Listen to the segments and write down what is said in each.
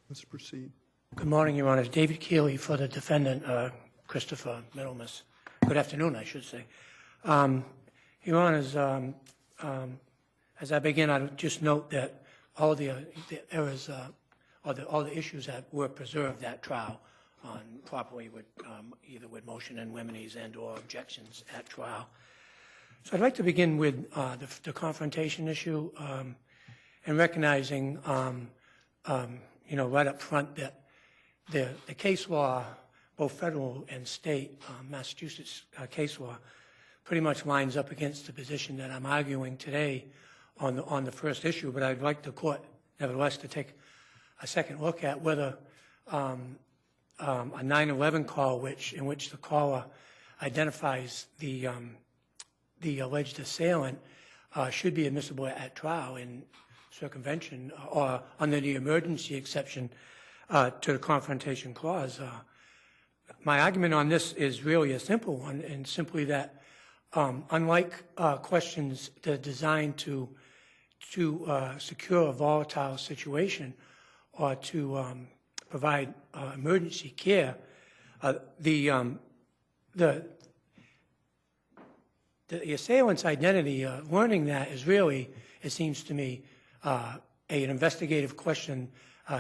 Let's proceed. Good morning, Your Honor. David Keeley for the defendant, Christopher Middlemiss. Good afternoon, I should say. Your Honors, as I begin, I would just note that all the errors all the issues that were preserved at trial properly with either with motion in limines and/or objections at trial. So I'd like to begin with the confrontation issue and recognizing, right up front that the case law, both federal and state, Massachusetts case law, pretty much lines up against the position that I'm arguing today on the first issue. But I'd like the court, nevertheless, to take a second look at whether a 9/11 call, in which the caller identifies the alleged assailant, should be admissible at trial in circumvention or under the emergency exception to the Confrontation Clause. My argument on this is really a simple one, and simply that unlike questions that are designed to secure a volatile situation or to provide emergency care, the assailant's identity, learning that is really, it seems to me, an investigative question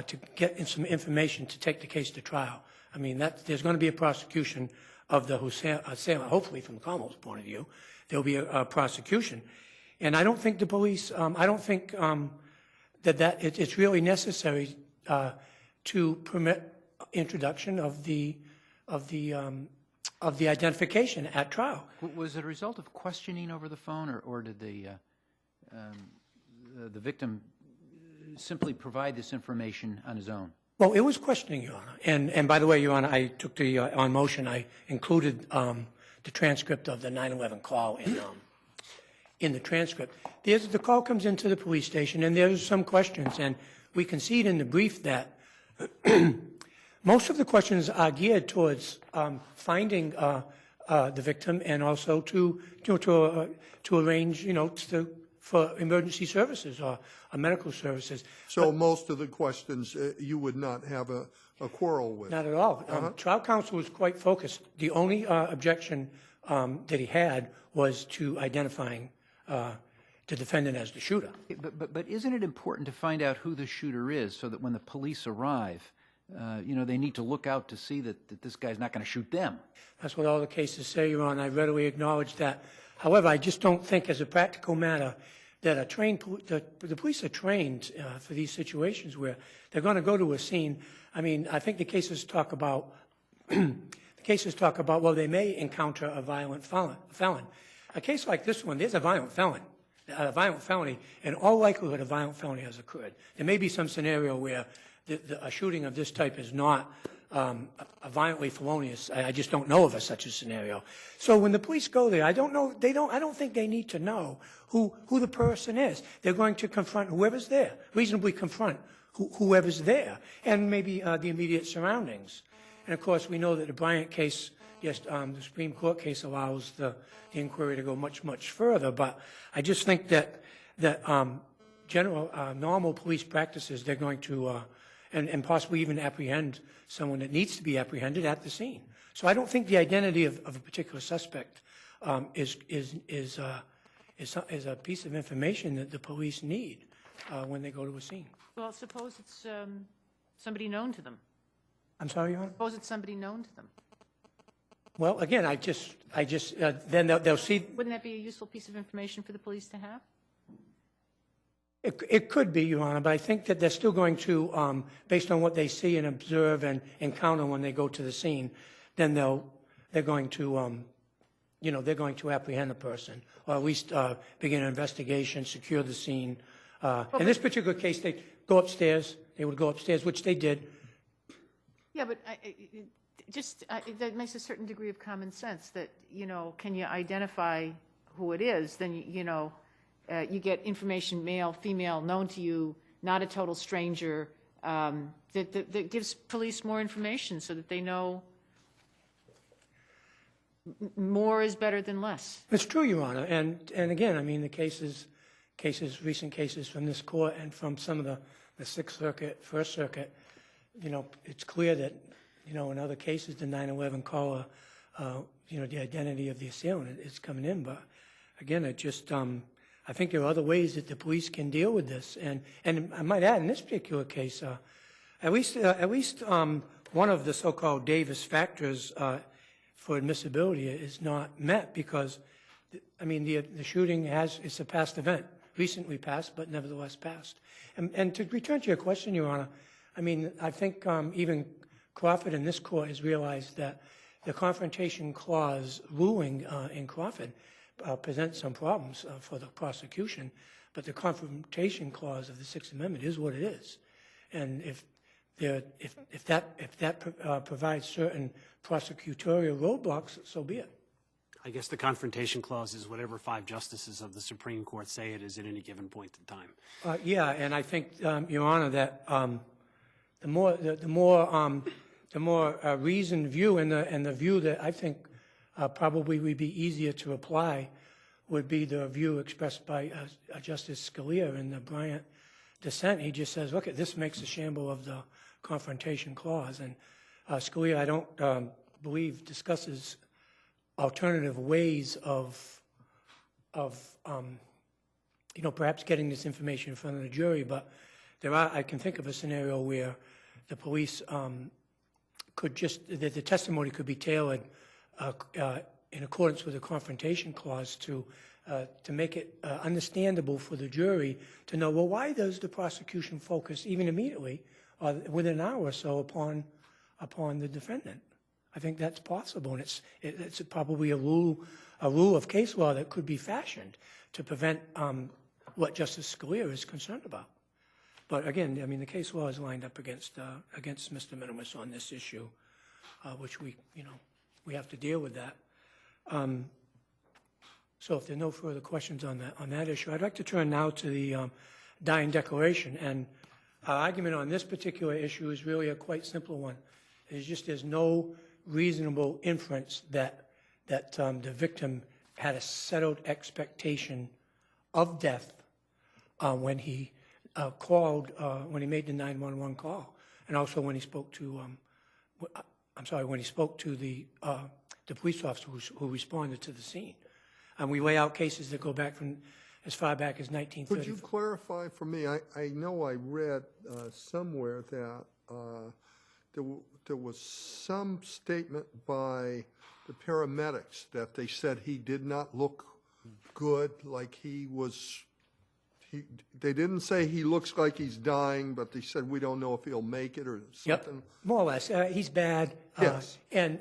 to get some information to take the case to trial. I mean, there's going to be a prosecution of the assailant, hopefully from the Commonwealth's point of view. There'll be a prosecution. And I don't think the police, I don't think it's really necessary to permit introduction of the identification at trial. Was it a result of questioning over the phone, or did the victim simply provide this information on his own? Well, it was questioning, Your Honor. And by the way, Your Honor, I took on motion, I included the transcript of the 9/11 call in the transcript. The call comes into the police station, and there's some questions, and we concede in the brief that most of the questions are geared towards finding the victim and also to arrange, for emergency services or medical services. So most of the questions you would not have a quarrel with? Not at all. Trial counsel was quite focused. The only objection that he had was to identifying the defendant as the shooter. But isn't it important to find out who the shooter is so that when the police arrive, they need to look out to see that this guy's not going to shoot them? That's what all the cases say, Your Honor. I readily acknowledge that. However, I just don't think, as a practical matter, that the police are trained for these situations where they're going to go to a scene. I mean, I think the cases talk about well, they may encounter a violent felon. A case like this one, there's a violent felony. In all likelihood, a violent felony has occurred. There may be some scenario where a shooting of this type is not a violently felonious. I just don't know of such a scenario. So when the police go there, I don't think they need to know who the person is. They're going to confront whoever's there, reasonably confront whoever's there, and maybe the immediate surroundings. And of course, we know that the Bryant case, yes, the Supreme Court case allows the inquiry to go much, much further. But I just think that general normal police practices, they're going to and possibly even apprehend someone that needs to be apprehended at the scene. So I don't think the identity of a particular suspect is a piece of information that the police need when they go to a scene. Well, suppose it's somebody known to them. I'm sorry, Your Honor? Suppose it's somebody known to them. Well, again, then they'll see. Wouldn't that be a useful piece of information for the police to have? It could be, Your Honor, but I think that they're still going to, based on what they see and observe and encounter when they go to the scene, then they're going to, they're going to apprehend the person, or at least begin an investigation, secure the scene. In this particular case, they go upstairs. They would go upstairs, which they did. Yeah, but that makes a certain degree of common sense that, can you identify who it is? Then, you get information, male, female, known to you, not a total stranger, that gives police more information so that they know more is better than less. It's true, Your Honor. And again, I mean, the recent cases from this court and from some of the Sixth Circuit, First Circuit, it's clear that, in other cases, the 9/11 caller, the identity of the assailant is coming in. But again, it just, I think there are other ways that the police can deal with this. And I might add, in this particular case, at least one of the so-called Davis factors for admissibility is not met because, the shooting it's a past event, recently passed, but nevertheless passed. And to return to your question, Your Honor, I think even Crawford in this court has realized that the Confrontation Clause ruling in Crawford presents some problems for the prosecution, but the Confrontation Clause of the Sixth Amendment is what it is. And if that provides certain prosecutorial roadblocks, so be it. I guess the Confrontation Clause is whatever 5 justices of the Supreme Court say it is at any given point in time. Yeah, and I think, Your Honor, that the more reasoned view and the view that I think probably would be easier to apply would be the view expressed by Justice Scalia in the Bryant dissent. He just says, look, this makes a shamble of the Confrontation Clause. And Scalia, I don't believe, discusses alternative ways of perhaps getting this information in front of the jury. But I can think of a scenario where the police the testimony could be tailored in accordance with the Confrontation Clause to make it understandable for the jury to know, well, why does the prosecution focus even immediately or within an hour or so upon the defendant? I think that's possible, and it's probably a rule of case law that could be fashioned to prevent what Justice Scalia is concerned about. But again, the case law is lined up against Mr. Middlemiss on this issue, which we have to deal with that. So if there are no further questions on that issue, I'd like to turn now to the dying declaration. And our argument on this particular issue is really a quite simple one. There's no reasonable inference that the victim had a settled expectation of death when he called, when he made the 911 call, and also when he spoke to, the police officer who responded to the scene. And we lay out cases that go back from as far back as 1930. Could you clarify for me? I know I read somewhere that there was some statement by the paramedics that they said he did not look good, like he was. They didn't say he looks like he's dying, but they said we don't know if he'll make it or something. Yep, more or less. He's bad. Yes. And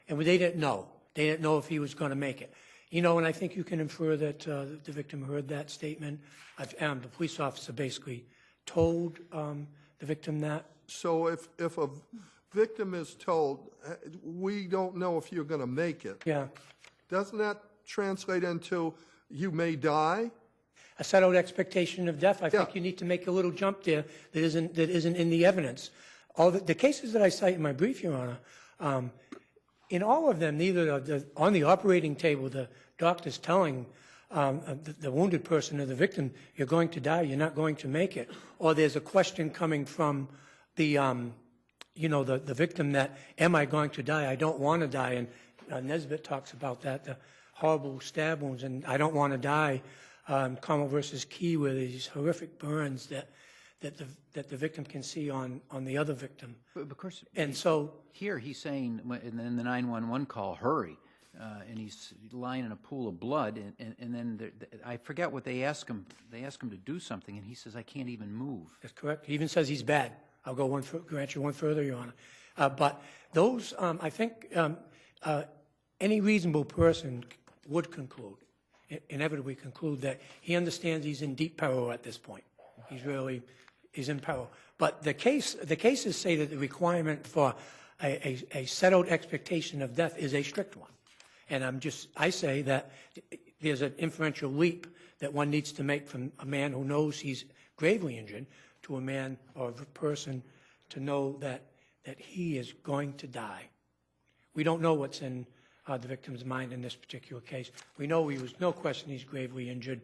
they didn't know. They didn't know if he was going to make it. And I think you can infer that the victim heard that statement. The police officer basically told the victim that. So if a victim is told, we don't know if you're going to make it, Yeah. doesn't that translate into you may die? A settled expectation of death. I think Yeah. you need to make a little jump there that isn't in the evidence. All the cases that I cite in my brief, Your Honor, in all of them, neither on the operating table, the doctor's telling the wounded person or the victim, you're going to die, you're not going to make it, or there's a question coming from the victim that, am I going to die? I don't want to die. And Nesbitt talks about that, the horrible stab wounds, and I don't want to die. Commonwealth versus Key, where these horrific burns that the victim can see on the other victim. But of course, And so here he's saying in the 911 call, hurry, and he's lying in a pool of blood, and then I forget what they ask him. They ask him to do something, and he says, I can't even move. that's correct. He even says he's bad. I'll go grant you one further, Your Honor. But those, I think, any reasonable person would conclude, inevitably conclude, that he understands he's in deep peril at this point. He's in peril. But the cases say that the requirement for a settled expectation of death is a strict one. And I say that there's an inferential leap that one needs to make from a man who knows he's gravely injured to a man or a person to know that he is going to die. We don't know what's in the victim's mind in this particular case. We know he was no question he's gravely injured.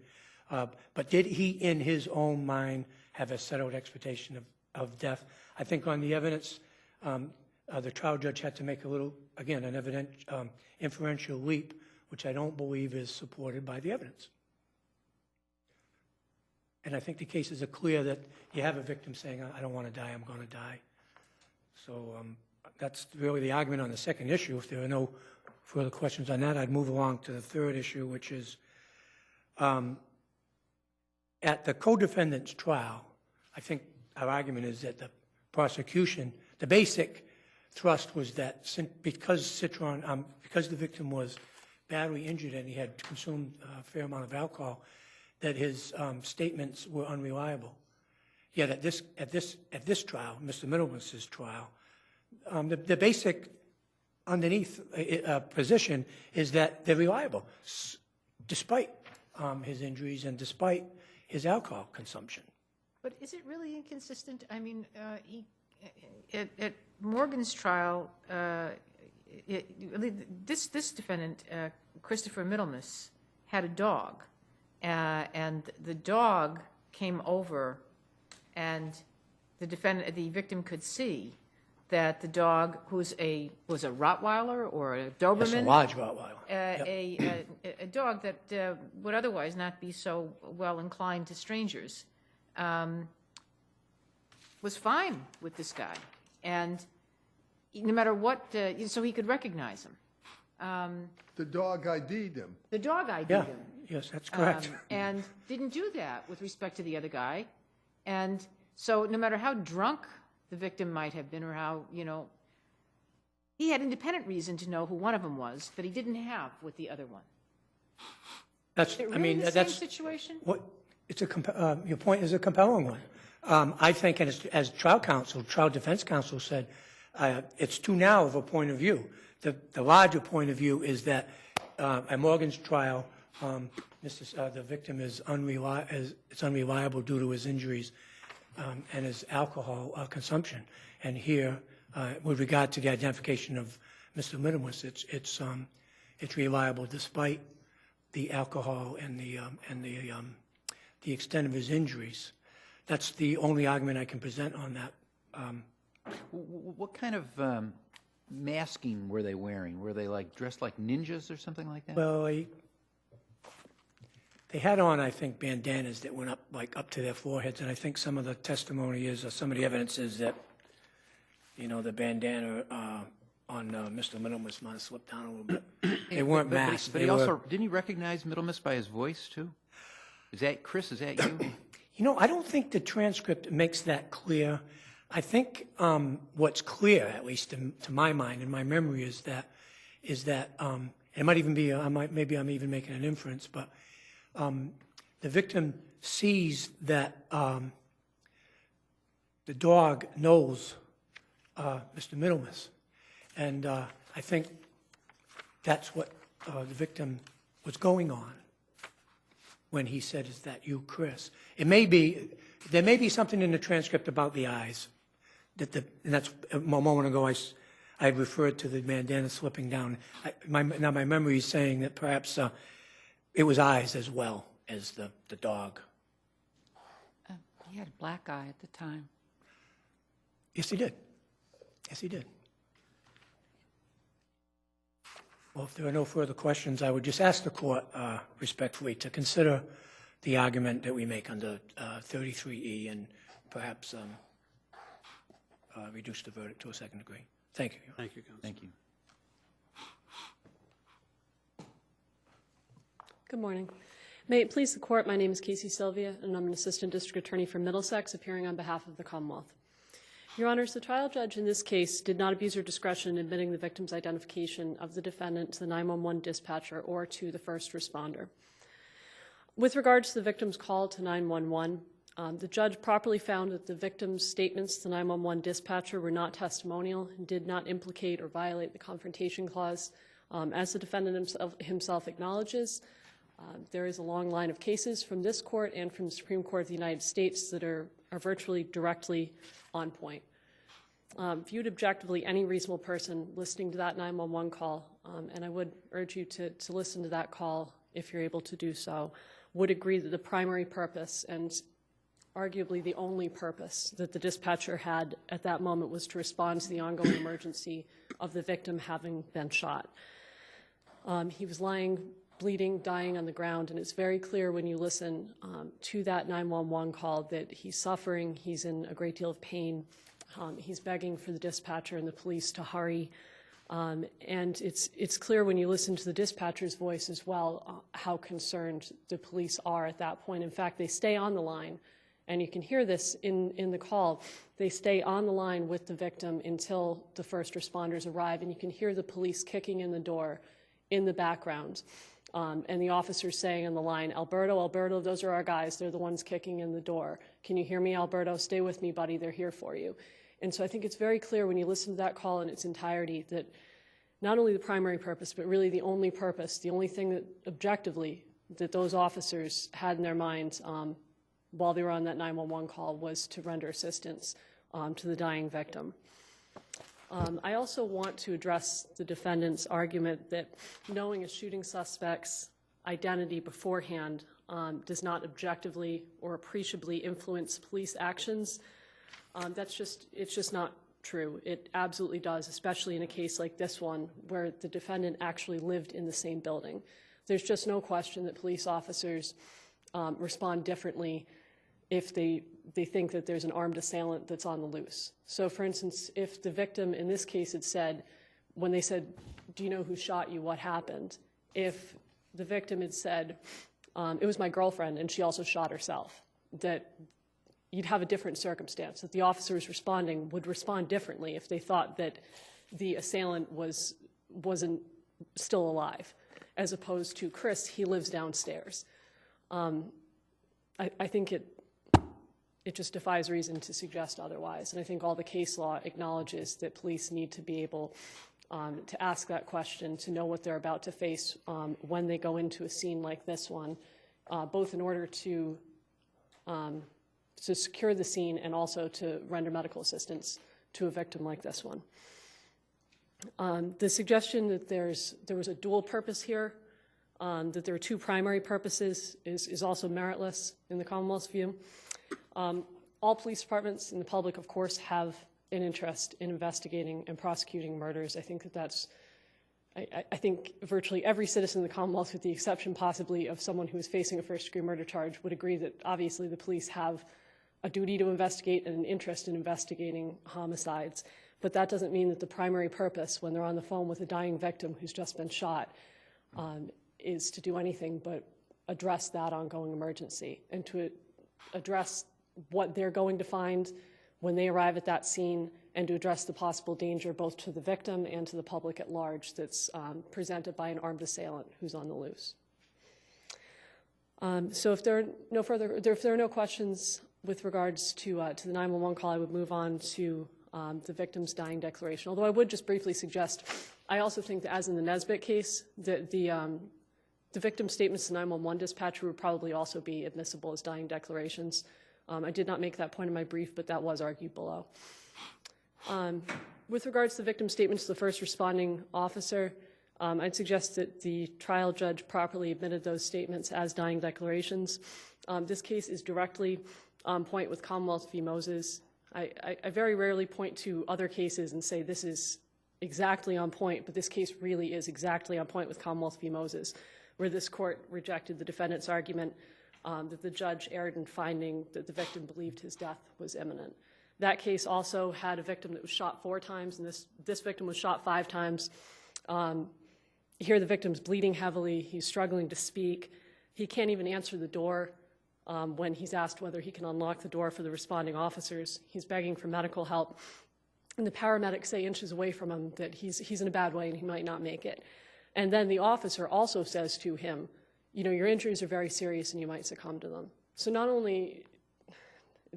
But did he, in his own mind, have a settled expectation of death. I think on the evidence, the trial judge had to make a little, again, an inferential leap, which I don't believe is supported by the evidence. And I think the cases are clear that you have a victim saying, I don't want to die, I'm going to die. So that's really the argument on the second issue. If there are no further questions on that, I'd move along to the third issue, which is at the co-defendant's trial, I think our argument is that the prosecution, the basic thrust was that because because the victim was badly injured and he had consumed a fair amount of alcohol, that his statements were unreliable. Yet at this trial, Mr. Middlemiss's trial, the basic underneath position is that they're reliable, despite his injuries and despite his alcohol consumption. But is it really inconsistent? I mean, at Morgan's trial, this defendant, Christopher Middlemiss, had a dog, and the dog came over, and the victim could see that the dog, was a Rottweiler or a Doberman? That's a large Rottweiler. A dog that would otherwise not be so well inclined to strangers, was fine with this guy, and no matter what, so he could recognize him. The dog ID'd him. The dog ID'd Yeah, him. yes, that's correct. And didn't do that with respect to the other guy. And so no matter how drunk the victim might have been or how, he had independent reason to know who one of them was that he didn't have with the other one. That's, Is it I really mean, the same that's situation? what it's your point is a compelling one. I think, and as trial defense counsel said, it's too narrow of a point of view. The larger point of view is that at Morgan's trial, the victim is unreliable due to his injuries and his alcohol consumption. And here, with regard to the identification of Mr. Middlemiss, it's reliable despite the alcohol and the extent of his injuries. That's the only argument I can present on that. What kind of masking were they wearing? Were they dressed like ninjas or something like that? Well, they had on, I think, bandanas that went up to their foreheads, and I think some of the testimony is, or some of the evidence is that, the bandana on Mr. Middlemiss might have slipped down a little bit. They weren't masked. But he also, didn't he recognize Middlemiss by his voice, too? Chris, is that you? I don't think the transcript makes that clear. I think what's clear, at least to my mind and my memory, is that it might even be maybe I'm even making an inference, but the victim sees that the dog knows Mr. Middlemiss, and I think that's what the victim was going on when he said, "Is that you, Chris?" There may be something in the transcript about the eyes. And that's a moment ago I referred to the bandana slipping down. Now my memory is saying that perhaps it was eyes as well as the dog. He had a black eye at the time. Yes, he did. Yes, he did. Well, if there are no further questions, I would just ask the court respectfully to consider the argument that we make under 33E and perhaps reduce the verdict to a second degree. Thank you. Thank you, counsel. Thank you. Good morning. May it please the court, my name is Casey Sylvia, and I'm an assistant district attorney from Middlesex, appearing on behalf of the Commonwealth. Your Honors, the trial judge in this case did not abuse her discretion in admitting the victim's identification of the defendant to the 911 dispatcher or to the first responder. With regards to the victim's call to 911, the judge properly found that the victim's statements to the 911 dispatcher were not testimonial and did not implicate or violate the Confrontation Clause. As the defendant himself acknowledges, there is a long line of cases from this court and from the Supreme Court of the United States that are virtually directly on point. Viewed objectively, any reasonable person listening to that 911 call, and I would urge you to listen to that call if you're able to do so, would agree that the primary purpose and arguably the only purpose that the dispatcher had at that moment was to respond to the ongoing emergency of the victim having been shot. He was lying, bleeding, dying on the ground, and it's very clear when you listen to that 911 call that he's suffering, he's in a great deal of pain, he's begging for the dispatcher and the police to hurry. And it's clear when you listen to the dispatcher's voice as well how concerned the police are at that point. In fact, they stay on the line, and you can hear this in the call. They stay on the line with the victim until the first responders arrive, and you can hear the police kicking in the door in the background. And the officer's saying on the line, Alberto, Alberto, those are our guys. They're the ones kicking in the door. Can you hear me, Alberto? Stay with me, buddy. They're here for you. And so I think it's very clear when you listen to that call in its entirety that not only the primary purpose, but really the only purpose, the only thing that objectively that those officers had in their minds while they were on that 911 call was to render assistance to the dying victim. I also want to address the defendant's argument that knowing a shooting suspect's identity beforehand does not objectively or appreciably influence police actions. It's just not true. It absolutely does, especially in a case like this one where the defendant actually lived in the same building. There's just no question that police officers respond differently if they think that there's an armed assailant that's on the loose. So for instance, if the victim in this case had said, when they said, do you know who shot you, what happened? If the victim had said, it was my girlfriend and she also shot herself, that you'd have a different circumstance, that the officers responding would respond differently if they thought that the assailant wasn't still alive, as opposed to Chris, he lives downstairs. I think it just defies reason to suggest otherwise. And I think all the case law acknowledges that police need to be able to ask that question, to know what they're about to face when they go into a scene like this one, both in order to secure the scene and also to render medical assistance to a victim like this one. The suggestion that there was a dual purpose here, that there are two primary purposes, is also meritless in the Commonwealth's view. All police departments and the public, of course, have an interest in investigating and prosecuting murders. I think I think virtually every citizen in the Commonwealth, with the exception possibly of someone who is facing a first-degree murder charge, would agree that obviously the police have a duty to investigate and an interest in investigating homicides. But that doesn't mean that the primary purpose, when they're on the phone with a dying victim who's just been shot, is to do anything but address that ongoing emergency and to address what they're going to find when they arrive at that scene, and to address the possible danger both to the victim and to the public at large that's presented by an armed assailant who's on the loose. So if there are no questions with regards to the 911 call, I would move on to the victim's dying declaration. Although I would just briefly suggest, I also think that as in the Nesbitt case, that the victim's statements to 911 dispatcher would probably also be admissible as dying declarations. I did not make that point in my brief, but that was argued below. With regards to the victim's statements to the first responding officer, I'd suggest that the trial judge properly admitted those statements as dying declarations. This case is directly on point with Commonwealth v. Moses. I very rarely point to other cases and say this is exactly on point, but this case really is exactly on point with Commonwealth v. Moses, where this court rejected the defendant's argument that the judge erred in finding that the victim believed his death was imminent. That case also had a victim that was shot 4 times, and this victim was shot 5 times. Here the victim's bleeding heavily. He's struggling to speak. He can't even answer the door when he's asked whether he can unlock the door for the responding officers. He's begging for medical help. And the paramedics say inches away from him that he's in a bad way and he might not make it. And then the officer also says to him, you know, your injuries are very serious and you might succumb to them. So not only,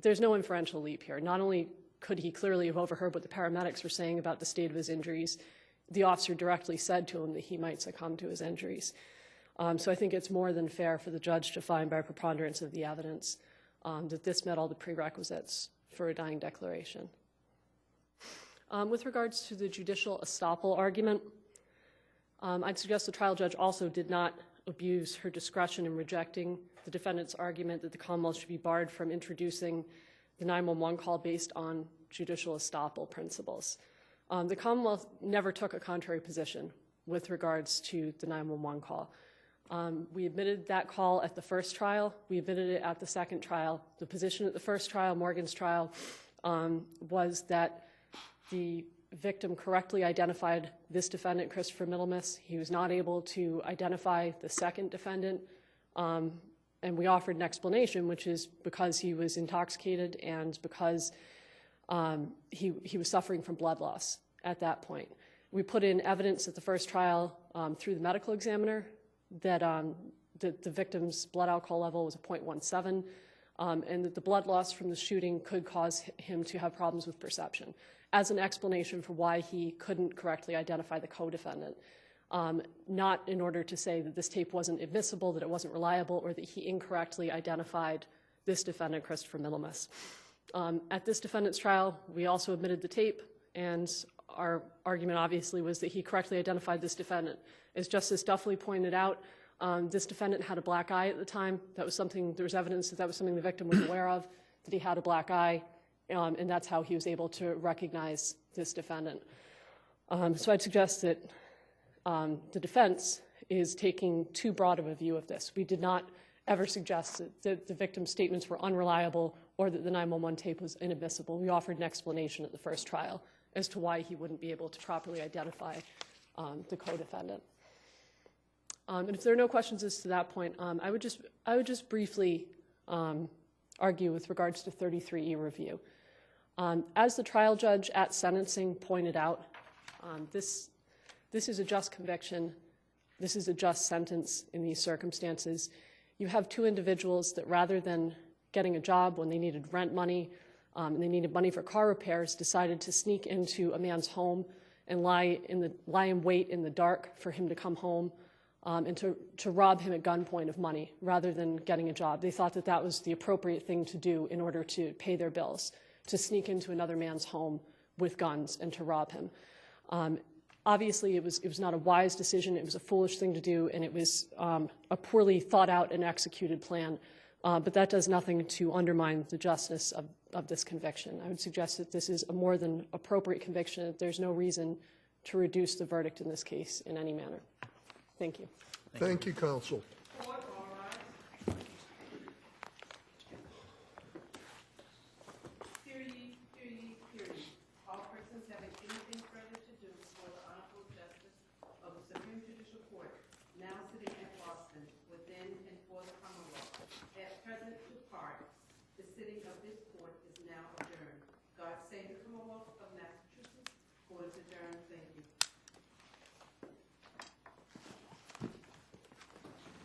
there's no inferential leap here. Not only could he clearly have overheard what the paramedics were saying about the state of his injuries, the officer directly said to him that he might succumb to his injuries. So I think it's more than fair for the judge to find by preponderance of the evidence that this met all the prerequisites for a dying declaration. With regards to the judicial estoppel argument, I'd suggest the trial judge also did not abuse her discretion in rejecting the defendant's argument that the Commonwealth should be barred from introducing the 911 call based on judicial estoppel principles. The Commonwealth never took a contrary position with regards to the 911 call. We admitted that call at the first trial. We admitted it at the second trial. The position at the first trial, Morgan's trial, was that the victim correctly identified this defendant, Christopher Middlemiss. He was not able to identify the second defendant, and we offered an explanation, which is because he was intoxicated and because he was suffering from blood loss at that point. We put in evidence at the first trial through the medical examiner that the victim's blood alcohol level was a 0.17, and that the blood loss from the shooting could cause him to have problems with perception, as an explanation for why he couldn't correctly identify the co-defendant, not in order to say that this tape wasn't admissible, that it wasn't reliable, or that he incorrectly identified this defendant, Christopher Middlemiss. At this defendant's trial, we also admitted the tape, and our argument obviously was that he correctly identified this defendant. As Justice Duffley pointed out, this defendant had a black eye at the time. That was something, there was evidence that that was something the victim was aware of, that he had a black eye, and that's how he was able to recognize this defendant. So I'd suggest that the defense is taking too broad of a view of this. We did not ever suggest that the victim's statements were unreliable or that the 911 tape was inadmissible. We offered an explanation at the first trial as to why he wouldn't be able to properly identify the co-defendant. And if there are no questions as to that point, I would just briefly argue with regards to 33E review. As the trial judge at sentencing pointed out, this is a just conviction. This is a just sentence in these circumstances. You have two individuals that, rather than getting a job when they needed rent money and they needed money for car repairs, decided to sneak into a man's home and lie in wait in the dark for him to come home and to rob him at gunpoint of money rather than getting a job. They thought that that was the appropriate thing to do in order to pay their bills, to sneak into another man's home with guns and to rob him. Obviously, it was not a wise decision. It was a foolish thing to do, and it was a poorly thought out and executed plan. But that does nothing to undermine the justice of this conviction. I would suggest that this is a more than appropriate conviction. There's no reason to reduce the verdict in this case in any manner. Thank you. Thank you, counsel. All persons having anything further to do before the Honorable Justice of the Supreme Judicial Court, now sitting at Boston, within and for the Commonwealth, at present to part, the sitting of this court is now adjourned. God save the Commonwealth of Massachusetts. Court is adjourned.